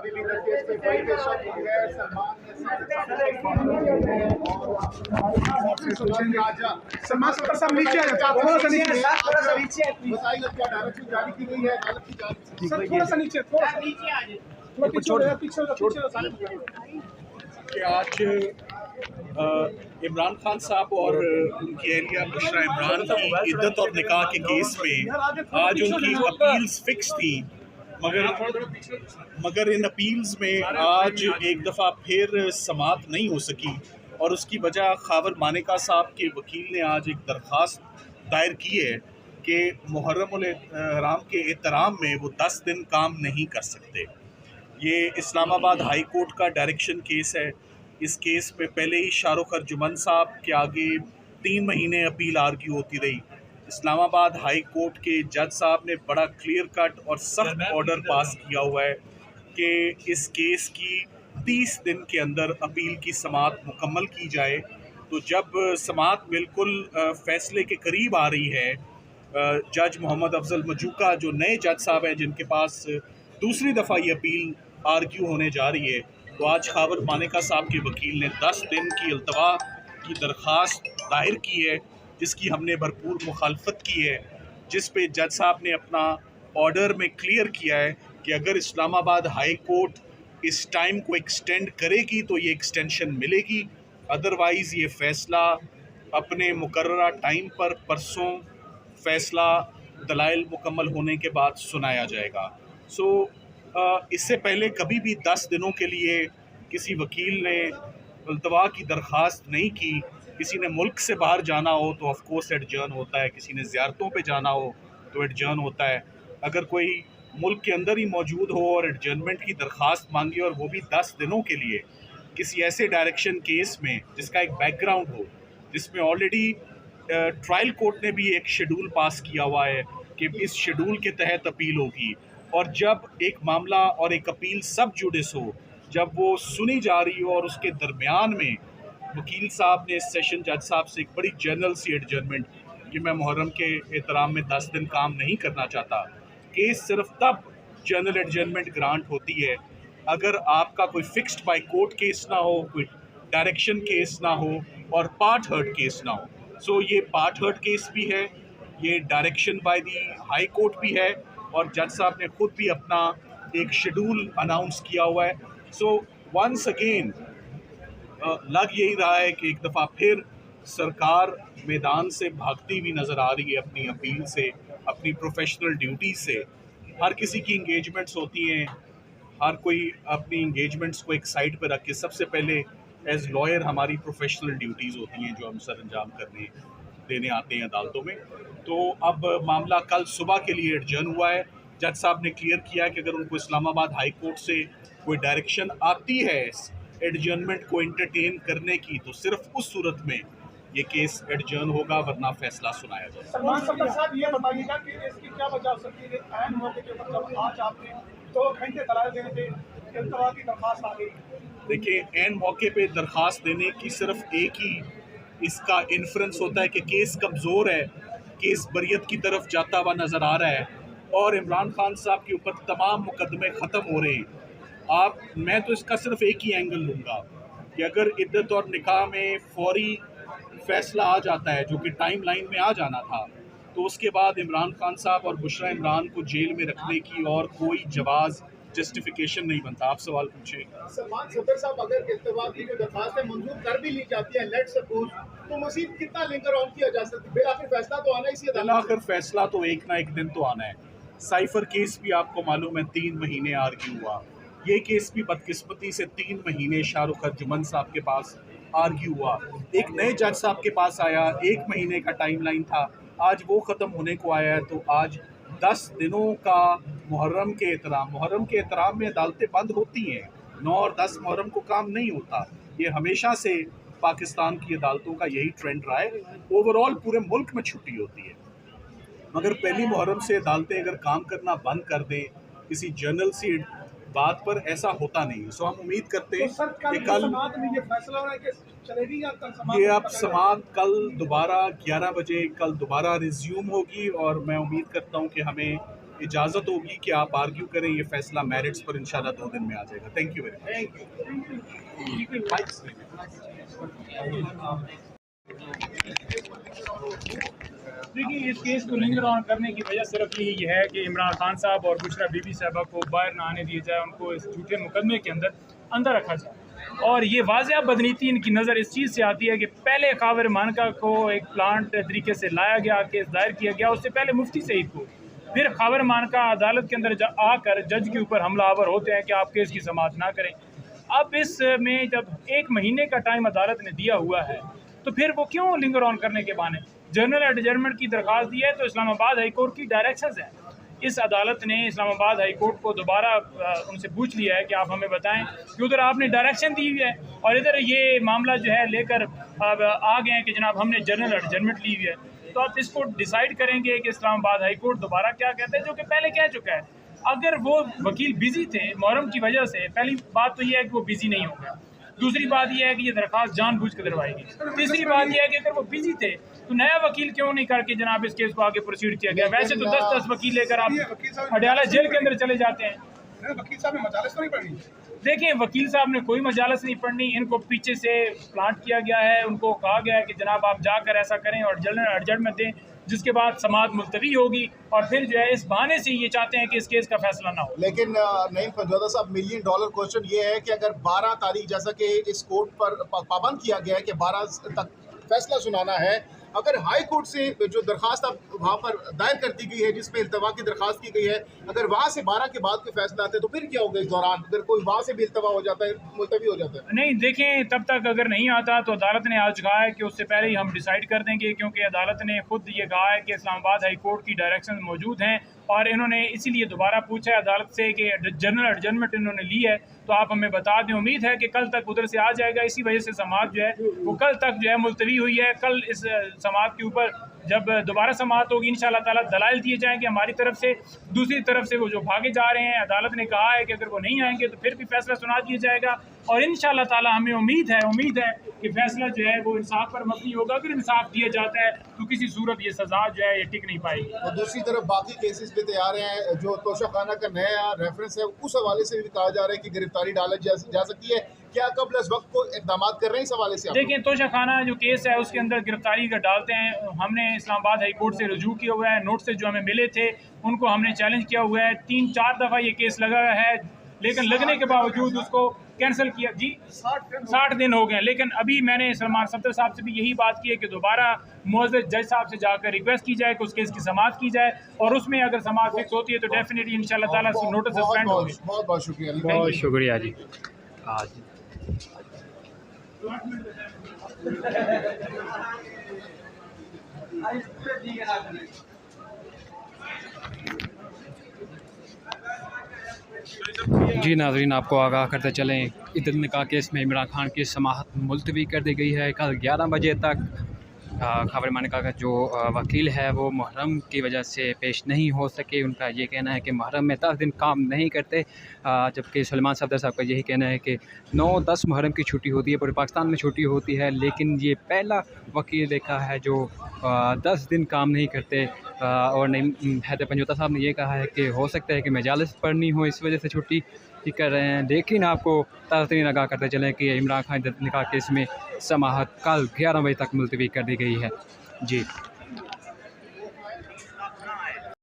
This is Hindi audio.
अभी भी केस पे कोई पेशरफ हुई है। सलमान ने सलमान सर सब नीचे आ जाओ, थोड़ा सा नीचे, बताइए क्या डायरेक्शन जारी की गई है अदालत की जारी? सर थोड़ा सा नीचे, थोड़ा सा नीचे आ जाए, कि आज इमरान खान साहब और उनकी अहलिया बुशरा इमरान की इद्दत और निकाह के केस में आज उनकी अपील्स फिक्स थी, मगर इन अपील्स में आज एक दफ़ा फिर समाअत नहीं हो सकी और उसकी वजह खावर मानेका साहब के वकील ने आज एक दरख्वास्त दायर की है कि मुहर्रम उल हराम के एहतराम में वो 10 दिन काम नहीं कर सकते। ये इस्लामाबाद हाई कोर्ट का डायरेक्शन केस है। इस केस पे पहले ही शाहरुख अर्जुमन साहब के आगे 3 महीने अपील आर्ग्यू होती रही। इस्लामाबाद हाई कोर्ट के जज साहब ने बड़ा क्लियर कट और सख्त ऑर्डर पास किया हुआ है कि इस केस की 30 दिन के अंदर अपील की समाअत मुकम्मल की जाए। तो जब समाअत बिल्कुल फ़ैसले के करीब आ रही है, जज मोहम्मद अफजल मजूका जो नए जज साहब हैं जिनके पास दूसरी दफ़ा ये अपील आर्ग्यू होने जा रही है, तो आज खावर मानेका साहब के वकील ने 10 दिन की इल्तवा की दरख्वास्त दायर की है, जिसकी हमने भरपूर मुखालफत की है, जिस पे जज साहब ने अपना ऑर्डर में क्लियर किया है कि अगर इस्लामाबाद हाई कोर्ट इस टाइम को एक्सटेंड करेगी तो ये एक्सटेंशन मिलेगी, अदरवाइज़ ये फ़ैसला अपने मुकर्ररा टाइम पर परसों फ़ैसला दलाइल मुकम्मल होने के बाद सुनाया जाएगा। इससे पहले कभी भी 10 दिनों के लिए किसी वकील ने इल्तवा की दरख्वास्त नहीं की। किसी ने मुल्क से बाहर जाना हो तो ऑफ कोर्स एडजर्न होता है, किसी ने ज़ियारतों पे जाना हो तो एडजर्न होता है। अगर कोई मुल्क के अंदर ही मौजूद हो और एडजर्नमेंट की दरख्वास्त मांगी और वो भी 10 दिनों के लिए किसी ऐसे डायरेक्शन केस में जिसका एक बैकग्राउंड हो, जिसमें ऑलरेडी ट्रायल कोर्ट ने भी एक शेड्यूल पास किया हुआ है कि इस शेड्यूल के तहत अपील होगी, और जब एक मामला और एक अपील सब जुडिस हो, जब वो सुनी जा रही हो और उसके दरमियान में वकील साहब ने सेशन जज साहब से एक बड़ी जनरल सी एडजर्नमेंट कि मैं मुहर्रम के एहतराम में 10 दिन काम नहीं करना चाहता। केस सिर्फ तब जनरल एडजर्नमेंट ग्रांट होती है अगर आपका कोई फिक्स्ड बाय कोर्ट केस ना हो, कोई डायरेक्शन केस ना हो और पार्ट हर्ट केस ना हो। ये पार्ट हर्ट केस भी है, ये direction by the high court भी है, और जज साहब ने खुद भी अपना एक शेड्यूल अनाउंस किया हुआ है। वंस अगेन लग यही रहा है कि एक दफ़ा फिर सरकार मैदान से भागती हुई नज़र आ रही है अपनी अपील से, अपनी प्रोफेशनल ड्यूटी से। हर किसी की इंगेजमेंट्स होती हैं, हर कोई अपनी इंगेजमेंट्स को एक साइड पर रख के सबसे पहले एज लॉयर हमारी प्रोफेशनल ड्यूटीज़ होती हैं जो हम सर अंजाम करने देने आते हैं अदालतों में। तो अब मामला कल सुबह के लिए एडजर्न हुआ है। जज साहब ने क्लियर किया है कि अगर उनको इस्लामाबाद हाई कोर्ट से कोई डायरेक्शन आती है एडजर्नमेंट को एंटरटेन करने की, तो सिर्फ उस सूरत में ये केस एडजर्न होगा, वरना फैसला सुनाया जाएगा। सलमान साहब ये बताइएगा कि इसकी क्या वजह हो सकती है? ऐन मौके के मतलब आज आपने 2 घंटे दलाल देने पे इल्तवा की दरख्वास्त आ गई। देखिए, ऐन मौके पे दरख्वास्त देने की सिर्फ एक ही इसका इन्फ्रेंस होता है कि केस कमज़ोर है, केस बरियत की तरफ जाता हुआ नज़र आ रहा है और इमरान खान साहब के ऊपर तमाम मुकदमे ख़त्म हो रहे हैं। मैं तो इसका सिर्फ एक ही एंगल लूँगा कि अगर इद्दत और निकाह में फौरी फ़ैसला आ जाता है जो कि टाइम लाइन में आ जाना था, तो उसके बाद इमरान खान साहब और बुशरा इमरान को जेल में रखने की और कोई जवाज़ जस्टिफिकेशन नहीं बनता। आप सवाल पूछें। सलमान सदर साहब, अगर इल्तवा की जो दरख्वास्तें मंजूर कर भी ली जाती है, लेट्स सपोज, तो मज़ीद कितना लिंकर ऑन किया जा सकता है? बिलाखिर फैसला तो आना ही, बिलाखिर फैसला तो एक ना एक दिन तो आना है। साइफर केस भी आपको मालूम है 3 महीने आर्ग्यू हुआ, ये केस भी बदकिस्मती से 3 महीने शाहरुख अर्जुमन साहब के पास आर्ग्यू हुआ। एक नए जज साहब के पास आया, 1 महीने का टाइम लाइन था, आज वो ख़त्म होने को आया है। तो आज 10 दिनों का मुहर्रम के एहतराम में अदालतें बंद होती हैं। 9 और 10 मुहर्रम को काम नहीं होता। ये हमेशा से पाकिस्तान की अदालतों का यही ट्रेंड रहा है। ओवरऑल पूरे मुल्क में छुट्टी होती है, मगर पहली मुहर्रम से अदालतें अगर काम करना बंद कर दें किसी जनरल सी बात पर, ऐसा होता नहीं। हम उम्मीद करते हैं कि कल ये अब समाअत कल दोबारा 11 बजे कल दोबारा रिज्यूम होगी और मैं उम्मीद करता हूं कि हमें इजाज़त होगी कि आप आर्ग्यू करें, ये फैसला मेरिट्स पर इंशाल्लाह 2 दिन में आ जाएगा। Thank you very much. देखिए, इस केस को लिंगर ऑन करने की वजह सिर्फ यही है कि इमरान खान साहब और बुशरा बीबी साहबा को बाहर ना आने दिया जाए, उनको इस झूठे मुकदमे के अंदर रखा जाए। और ये वाज़ह बदनीति इनकी नज़र इस चीज़ से आती है कि पहले खावर मानका को एक प्लांट तरीके से लाया गया, केस दायर किया गया, उससे पहले मुफ्ती सईद को, फिर खावर मानका अदालत के अंदर आकर जज के ऊपर हमलावर होते हैं कि आप केस की समाअत ना करें। अब इसमें जब 1 महीने का टाइम अदालत ने दिया हुआ है तो फिर वो क्यों लिंगर ऑन करने के बहाने जनरल एडजर्नमेंट की दरख्वास्त दी है। तो इस्लामाबाद हाई कोर्ट की डायरेक्शंस हैं, इस अदालत ने इस्लामाबाद हाई कोर्ट को दोबारा उनसे पूछ लिया है कि आप हमें बताएं कि उधर आपने डायरेक्शन दी हुई है और इधर ये मामला जो है लेकर अब आ गए हैं कि जनाब हमने जनरल एडजर्नमेंट ली हुई है। तो आप इसको डिसाइड करेंगे कि इस्लामाबाद हाई कोर्ट दोबारा क्या कहते हैं, जो कि पहले कह चुका है। अगर वो वकील बिजी थे मुहर्रम की वजह से, पहली बात तो ये है कि वो बिजी नहीं हो गया, दूसरी बात यह है कि ये दरख्वास्त जानबूझ कर दरवाई गई, तीसरी बात यह है कि अगर वो बिजी थे तो नया वकील क्यों नहीं करके जनाब इस केस को आगे प्रोसीड किया गया। वैसे तो 10-10 वकील लेकर आप अडयाला जेल के अंदर चले जाते हैं। वकील साहब ने मजालिस तो नहीं पढ़नी। देखिए, वकील साहब ने कोई मजालस नहीं पढ़नी, इनको पीछे से प्लांट किया गया है, उनको कहा गया है कि जनाब आप जाकर ऐसा करें और जनरल एडजर्नमेंट दें, जिसके बाद समाअत मुलतवी होगी और फिर जो है इस बहाने से ये चाहते हैं कि इस केस का फैसला ना हो। लेकिन नईम पंजोदा साहब, $1 मिलियन क्वेश्चन ये है कि अगर 12 तारीख जैसा कि इस कोर्ट पर पाबंद किया गया है कि 12 तक फैसला सुनाना है, अगर हाई कोर्ट से जो दरखास्त अब वहाँ पर दायर कर दी गई है जिसमें इल्तवा की दरखास्त की गई है, अगर वहाँ से 12 के बाद के फैसला आते हैं तो फिर क्या होगा इस दौरान, अगर कोई वहाँ से भी इल्तवा हो जाता है, मुलतवी हो जाता है? नहीं, देखें, तब तक अगर नहीं आता तो अदालत ने आज कहा है कि उससे पहले ही हम डिसाइड कर देंगे, क्योंकि अदालत ने खुद ये कहा है कि इस्लामाबाद हाई कोर्ट की डायरेक्शन मौजूद हैं और इन्होंने इसीलिए दोबारा पूछा है अदालत से कि जनरल एडजर्नमेंट इन्होंने ली है तो आप हमें बता दें। उम्मीद है कि कल तक उधर से आ जाएगा, इसी वजह से समाअत जो है वो कल तक जो है मुलतवी हुई है। कल इस समाअत के ऊपर जब दोबारा समाअत होगी इंशाअल्लाह ताला दलाइल दिए जाएंगे हमारी तरफ से, दूसरी तरफ से वो जो भागे जा रहे हैं अदालत ने कहा है कि अगर वो नहीं आएंगे तो फिर भी फैसला सुना दिया जाएगा और इंशाअल्लाह ताला हमें उम्मीद है कि फैसला जो है वो इंसाफ पर मबनी होगा। अगर इंसाफ दिया जाता है तो किसी सूरत ये सजा जो है ये टिक नहीं पाएगी। और दूसरी तरफ बाकी केसेस भी तैयार हैं, जो तोशाखाना का नया रेफरेंस है उस हवाले से भी कहा जा रहा है कि गिरफ्तारी डाला जा सकती है। क्या कबल इस वक्त को इक़दाम कर रहे हैं इस हवाले से? देखिए, तोशाखाना जो केस है उसके अंदर गिरफ्तारी का डालते हैं, हमने इस्लामाबाद हाई कोर्ट से रुजू किया हुआ है, नोटिस जो हमें मिले थे उनको हमने चैलेंज किया हुआ है, 3-4 दफ़ा ये केस लगा है, लेकिन लगने के बावजूद उसको कैंसिल किया। जी 60 दिन हो गए, लेकिन अभी मैंने सलमान सफदर साहब से भी यही बात की है कि दोबारा मुअज़्ज़ज़ जज साहब से जाकर रिक्वेस्ट की जाए कि उस केस की समाअत की जाए और उसमें अगर समाअत फिक्स होती है तो डेफिनेटली इंशाअल्लाह ताला नोटिस सस्पेंड होगी। बहुत बहुत शुक्रिया, बहुत शुक्रिया जी। आज जी नाज़रीन, आपको आगाह करते चलें, ईद निकाह केस में इमरान खान की समाअत मुलतवी कर दी गई है। कल 11 बजे तक खबर मानिका का जो वकील है वो मुहर्रम की वजह से पेश नहीं हो सके। उनका ये कहना है कि मुहर्रम में 10 दिन काम नहीं करते, जबकि सलमान सफदर साहब का यही कहना है कि 9-10 मुहर्रम की छुट्टी होती है, पूरे पाकिस्तान में छुट्टी होती है, लेकिन ये पहला वकील देखा है जो 10 दिन काम नहीं करते। और नहीं, हैदर पंजोता साहब ने ये कहा है कि हो सकता है कि मजालिस पढ़नी हो, इस वजह से छुट्टी कर रहे हैं। लेकिन आपको ताज़ा आगाह करते चलें कि इमरान खान निकाह केस में समाअत कल 11 बजे तक मुलतवी कर दी गई है। जी।